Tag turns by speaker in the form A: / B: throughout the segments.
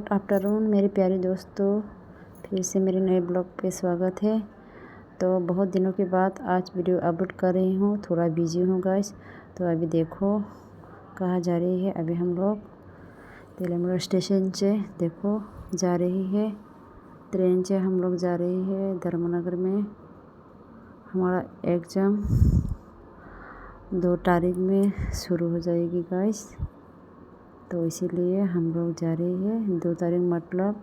A: Good afternoon मेरे प्यारे दोस्तों, फिर से मेरे नए ब्लॉग पे स्वागत है। तो बहुत दिनों के बाद आज वीडियो अपलोड कर रही हूँ। थोड़ा बिजी हूँ गाइस। तो अभी देखो कहाँ जा रही है। अभी हम लोग तेलंगाना स्टेशन से देखो जा रही है। ट्रेन से हम लोग जा रही है धर्मनगर में। हमारा एग्ज़ाम 2 तारीख में शुरू हो जाएगी गाइस। तो इसीलिए हम लोग जा रही है 2 तारीख मतलब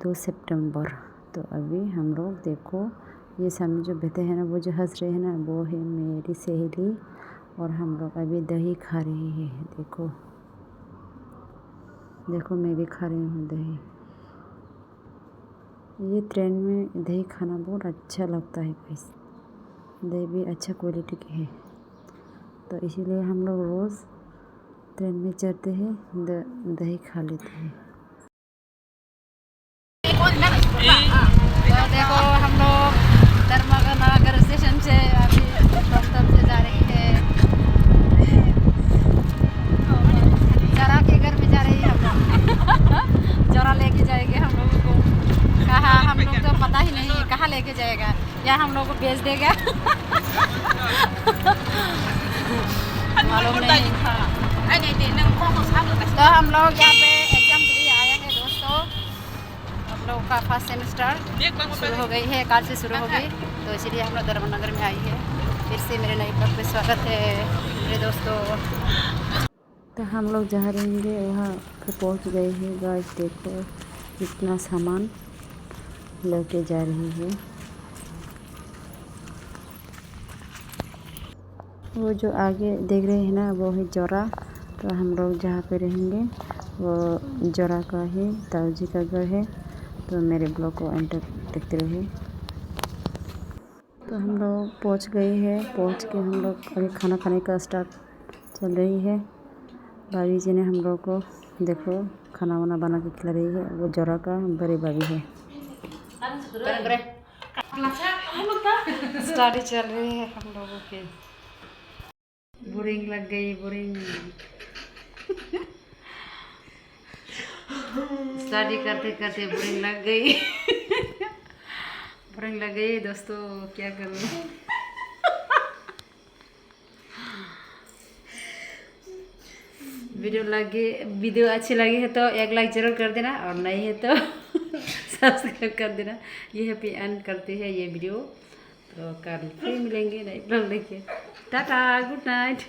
A: 2 सितंबर। तो अभी हम लोग देखो ये सामने जो बैठे हैं ना, वो जो हंस रहे हैं ना, वो है मेरी सहेली। और हम लोग अभी दही खा रही है। देखो देखो मैं भी खा रही हूँ दही। ये ट्रेन में दही खाना बहुत अच्छा लगता है गाइस। दही भी अच्छा क्वालिटी की है। तो इसीलिए हम लोग रोज़ ट्रेन में चढ़ते हैं, दही खा लेते हैं।
B: तो देखो हम लोग धर्मनगर स्टेशन से अभी टमटम से जा रही है। जरा के घर में जा रही है हम लोग। जरा लेके जाएंगे हम लोगों को। कहाँ हम लोग तो पता ही नहीं कहाँ लेके जाएगा, या हम लोग को बेच देगा। मालूम नहीं। तो हम लोग यहाँ पे एग्जाम के लिए आया है दोस्तों। हम लोग का फर्स्ट सेमेस्टर शुरू हो गई है, कल से शुरू हो गई। तो इसीलिए हम लोग धर्मनगर में आई है। फिर से मेरे नए ब्लॉग पे स्वागत है मेरे दोस्तों।
A: तो हम लोग जहाँ रहेंगे वहाँ पे पहुँच गए हैं गाइस। देखो कितना सामान लेके जा रही है। वो जो आगे देख रहे हैं ना, वो है जोरा। तो हम लोग जहाँ पे रहेंगे वो जोरा का है, ताऊ जी का घर है। तो मेरे ब्लॉग को एंटर देखते रहे। तो हम लोग पहुँच गए हैं। पहुँच के हम लोग अभी खाना खाने का स्टार्ट चल रही है। भाभी जी ने हम लोग को देखो खाना वाना बना के खिला रही है। वो जोरा का बड़ी भाभी है।
B: स्टडी चल रही है हम लोगों की।
A: बोरिंग लग गई, बोरिंग। स्टडी करते करते बोरिंग लग गई। बोरिंग लग गई दोस्तों, क्या करूँ। वीडियो अच्छी लगी है तो 1 लाइक ज़रूर कर देना, और नहीं है तो सब्सक्राइब कर देना। ये हैप्पी एंड करते हैं ये वीडियो। तो कल फिर मिलेंगे नए ब्लॉग लेके। Tata, good night.